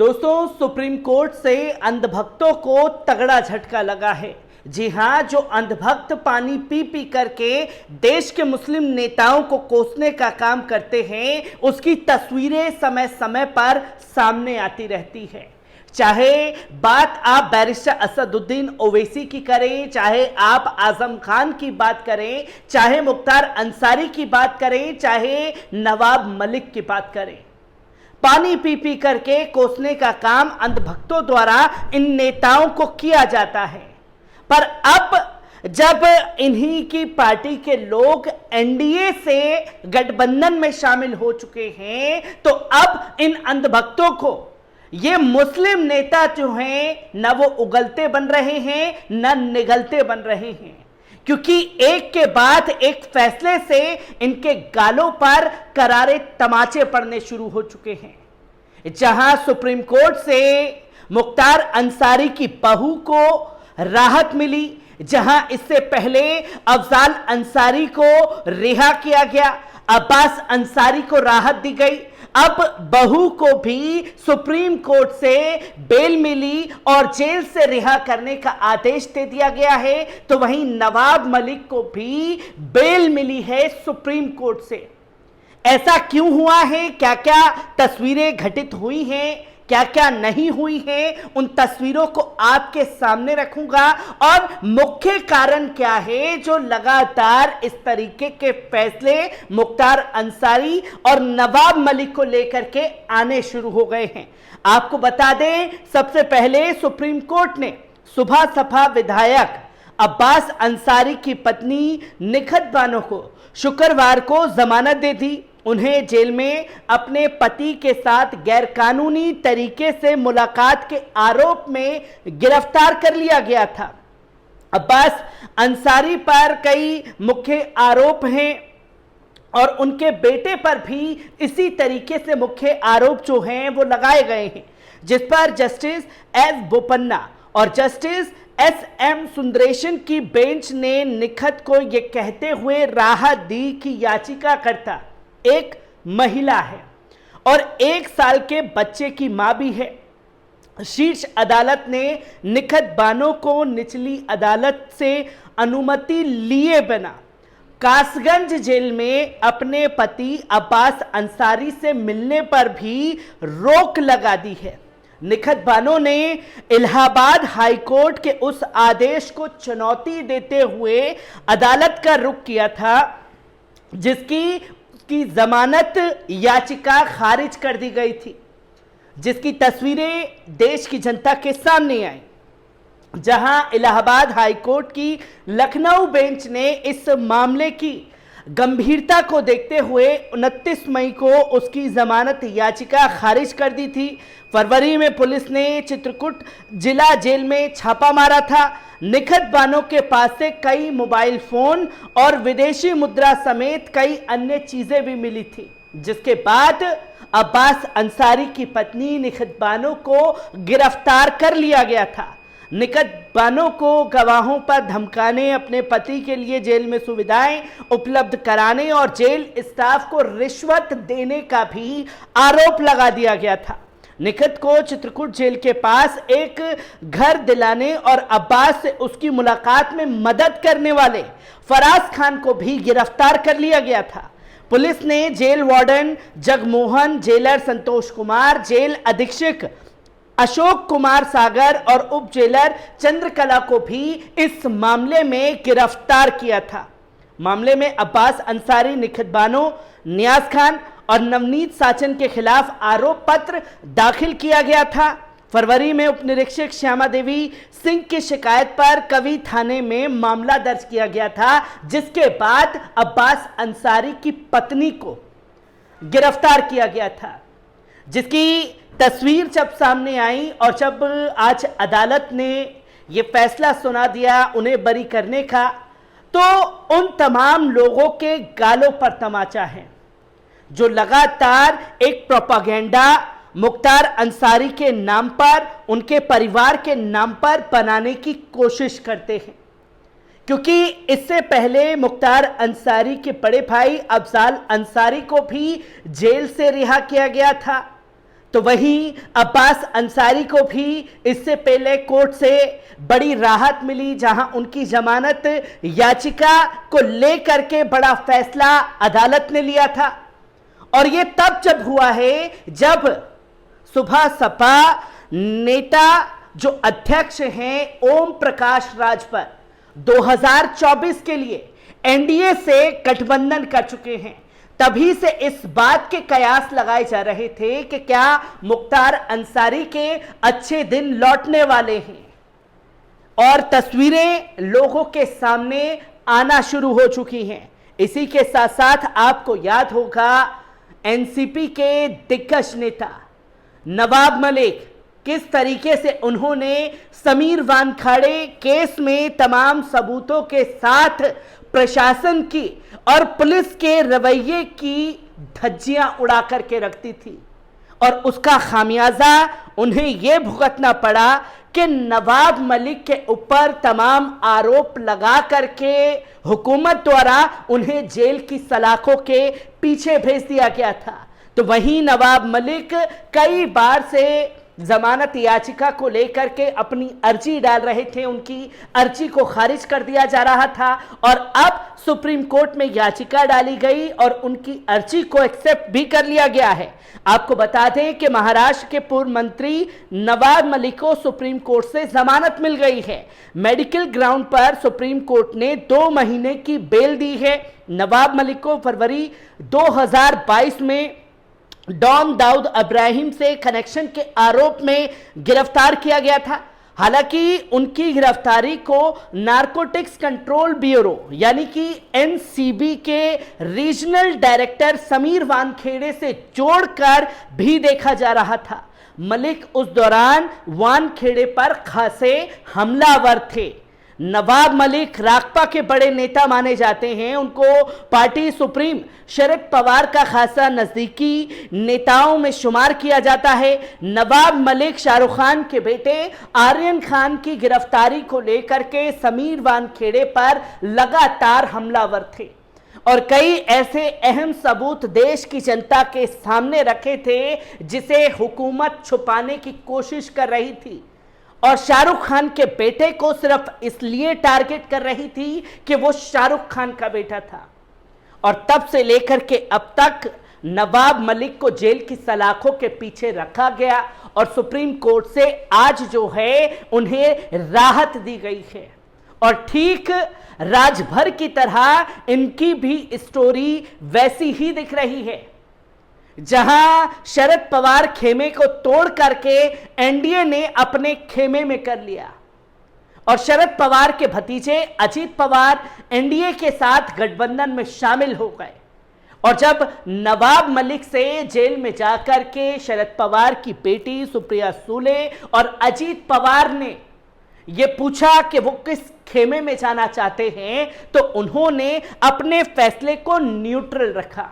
दोस्तों, supreme court से अंधभक्तों को तगड़ा झटका लगा है। जी हां, जो अंधभक्त पानी पी पी करके देश के मुस्लिम नेताओं को कोसने का काम करते हैं, उसकी तस्वीरें समय समय पर सामने आती रहती है। चाहे बात आप बैरिस्टर असदुद्दीन ओवैसी की करें, चाहे आप आजम खान की बात करें, चाहे मुख्तार अंसारी की बात करें, चाहे नवाब मलिक की बात करें, पानी पी पी करके कोसने का काम अंधभक्तों द्वारा इन नेताओं को किया जाता है। पर अब जब इन्हीं की पार्टी के लोग एनडीए से गठबंधन में शामिल हो चुके हैं, तो अब इन अंधभक्तों को ये मुस्लिम नेता जो हैं, न वो उगलते बन रहे हैं न निगलते बन रहे हैं, क्योंकि एक के बाद एक फैसले से इनके गालों पर करारे तमाचे पड़ने शुरू हो चुके हैं। जहां सुप्रीम कोर्ट से मुख्तार अंसारी की बहू को राहत मिली, जहां इससे पहले अफजाल अंसारी को रिहा किया गया, अब्बास अंसारी को राहत दी गई, अब बहू को भी सुप्रीम कोर्ट से बेल मिली और जेल से रिहा करने का आदेश दे दिया गया है, तो वहीं नवाब मलिक को भी बेल मिली है सुप्रीम कोर्ट से। ऐसा क्यों हुआ है, क्या क्या तस्वीरें घटित हुई हैं, क्या क्या नहीं हुई है, उन तस्वीरों को आपके सामने रखूंगा और मुख्य कारण क्या है जो लगातार इस तरीके के फैसले मुख्तार अंसारी और नवाब मलिक को लेकर के आने शुरू हो गए हैं। आपको बता दें, सबसे पहले सुप्रीम कोर्ट ने सुबह सपा विधायक अब्बास अंसारी की पत्नी निखत बानो को शुक्रवार को जमानत दे दी। उन्हें जेल में अपने पति के साथ गैरकानूनी तरीके से मुलाकात के आरोप में गिरफ्तार कर लिया गया था। अब्बास अंसारी पर कई मुख्य आरोप हैं और उनके बेटे पर भी इसी तरीके से मुख्य आरोप जो हैं वो लगाए गए हैं, जिस पर जस्टिस एस बोपन्ना और जस्टिस एस एम सुंदरेशन की बेंच ने निखत को यह कहते हुए राहत दी कि याचिकाकर्ता एक महिला है और 1 साल के बच्चे की मां भी है। शीर्ष अदालत ने निखत बानो को निचली अदालत से अनुमति लिए बिना कासगंज जेल में अपने पति अब्बास अंसारी से मिलने पर भी रोक लगा दी है। निखत बानो ने इलाहाबाद हाईकोर्ट के उस आदेश को चुनौती देते हुए अदालत का रुख किया था, जिसकी जमानत याचिका खारिज कर दी गई थी, जिसकी तस्वीरें देश की जनता के सामने आई। जहां इलाहाबाद हाईकोर्ट की लखनऊ बेंच ने इस मामले की गंभीरता को देखते हुए 29 मई को उसकी जमानत याचिका खारिज कर दी थी। फरवरी में पुलिस ने चित्रकूट जिला जेल में छापा मारा था। निखत बानो के पास से कई मोबाइल फोन और विदेशी मुद्रा समेत कई अन्य चीजें भी मिली थी, जिसके बाद अब्बास अंसारी की पत्नी निखत बानो को गिरफ्तार कर लिया गया था। निखत बानो को गवाहों पर धमकाने, अपने पति के लिए जेल में सुविधाएं उपलब्ध कराने और जेल स्टाफ को रिश्वत देने का भी आरोप लगा दिया गया था। निखत को चित्रकूट जेल के पास एक घर दिलाने और अब्बास से उसकी मुलाकात में मदद करने वाले फराज खान को भी गिरफ्तार कर लिया गया था। पुलिस ने jail warden Jagmohan, jailer Santosh Kumar, jail अधीक्षक अशोक कुमार सागर और उप जेलर चंद्रकला को भी इस मामले में गिरफ्तार किया था। मामले में अब्बास अंसारी, निखत बानो, नियाज खान और नवनीत साचन के खिलाफ आरोप पत्र दाखिल किया गया था। फरवरी में उपनिरीक्षक श्यामा देवी सिंह की शिकायत पर कवि थाने में मामला दर्ज किया गया था, जिसके बाद अब्बास अंसारी की पत्नी को गिरफ्तार किया गया था, जिसकी तस्वीर जब सामने आई और जब आज अदालत ने यह फैसला सुना दिया उन्हें बरी करने का, तो उन तमाम लोगों के गालों पर तमाचा है जो लगातार एक प्रोपागेंडा मुख्तार अंसारी के नाम पर, उनके परिवार के नाम पर बनाने की कोशिश करते हैं। क्योंकि इससे पहले मुख्तार अंसारी के बड़े भाई अफजाल अंसारी को भी जेल से रिहा किया गया था। तो वहीं अब्बास अंसारी को भी इससे पहले कोर्ट से बड़ी राहत मिली, जहां उनकी जमानत याचिका को लेकर के बड़ा फैसला अदालत ने लिया था। और ये तब जब हुआ है जब सुबह सपा नेता जो अध्यक्ष हैं ओम प्रकाश राजभर 2024 के लिए एनडीए से गठबंधन कर चुके हैं। तभी से इस बात के कयास लगाए जा रहे थे कि क्या मुख्तार अंसारी के अच्छे दिन लौटने वाले हैं, और तस्वीरें लोगों के सामने आना शुरू हो चुकी हैं। इसी के साथ साथ आपको याद होगा एनसीपी के दिग्गज नेता नवाब मलिक किस तरीके से उन्होंने समीर वानखेड़े केस में तमाम सबूतों के साथ प्रशासन की और पुलिस के रवैये की धज्जियां उड़ा करके रखती थी, और उसका खामियाजा उन्हें यह भुगतना पड़ा कि नवाब मलिक के ऊपर तमाम आरोप लगा करके हुकूमत द्वारा उन्हें जेल की सलाखों के पीछे भेज दिया गया था। तो वहीं नवाब मलिक कई बार से जमानत याचिका को लेकर के अपनी अर्जी डाल रहे थे, उनकी अर्जी को खारिज कर दिया जा रहा था, और अब सुप्रीम कोर्ट में याचिका डाली गई और उनकी अर्जी को एक्सेप्ट भी कर लिया गया है। आपको बता दें कि महाराष्ट्र के पूर्व मंत्री नवाब मलिक को सुप्रीम कोर्ट से जमानत मिल गई है। मेडिकल ग्राउंड पर सुप्रीम कोर्ट ने 2 महीने की बेल दी है। नवाब मलिक को फरवरी 2022 में डॉन दाऊद इब्राहिम से कनेक्शन के आरोप में गिरफ्तार किया गया था। हालांकि उनकी गिरफ्तारी को नारकोटिक्स कंट्रोल ब्यूरो यानी कि एनसीबी के रीजनल डायरेक्टर समीर वानखेड़े से जोड़कर भी देखा जा रहा था। मलिक उस दौरान वानखेड़े पर खासे हमलावर थे। नवाब मलिक राकपा के बड़े नेता माने जाते हैं। उनको पार्टी सुप्रीम शरद पवार का खासा नजदीकी नेताओं में शुमार किया जाता है। नवाब मलिक शाहरुख खान के बेटे आर्यन खान की गिरफ्तारी को लेकर के समीर वानखेड़े पर लगातार हमलावर थे, और कई ऐसे अहम सबूत देश की जनता के सामने रखे थे जिसे हुकूमत छुपाने की कोशिश कर रही थी, और शाहरुख खान के बेटे को सिर्फ इसलिए टारगेट कर रही थी कि वो शाहरुख खान का बेटा था। और तब से लेकर के अब तक नवाब मलिक को जेल की सलाखों के पीछे रखा गया, और सुप्रीम कोर्ट से आज जो है उन्हें राहत दी गई है। और ठीक राजभर की तरह इनकी भी स्टोरी वैसी ही दिख रही है, जहां शरद पवार खेमे को तोड़ करके एनडीए ने अपने खेमे में कर लिया, और शरद पवार के भतीजे अजीत पवार एनडीए के साथ गठबंधन में शामिल हो गए। और जब नवाब मलिक से जेल में जाकर के शरद पवार की बेटी सुप्रिया सुले और अजीत पवार ने यह पूछा कि वो किस खेमे में जाना चाहते हैं, तो उन्होंने अपने फैसले को न्यूट्रल रखा,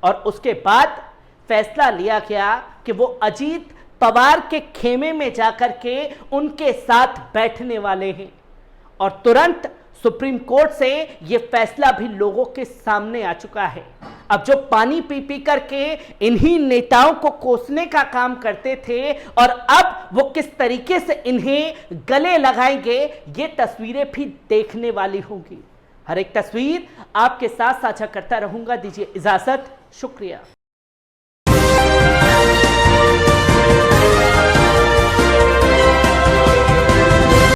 और उसके बाद फैसला लिया गया कि वो अजीत पवार के खेमे में जाकर के उनके साथ बैठने वाले हैं। और तुरंत सुप्रीम कोर्ट से ये फैसला भी लोगों के सामने आ चुका है। अब जो पानी पी पी करके इन्हीं नेताओं को कोसने का काम करते थे, और अब वो किस तरीके से इन्हें गले लगाएंगे, ये तस्वीरें भी देखने वाली होंगी। हर एक तस्वीर आपके साथ साझा करता रहूंगा। दीजिए इजाजत, शुक्रिया।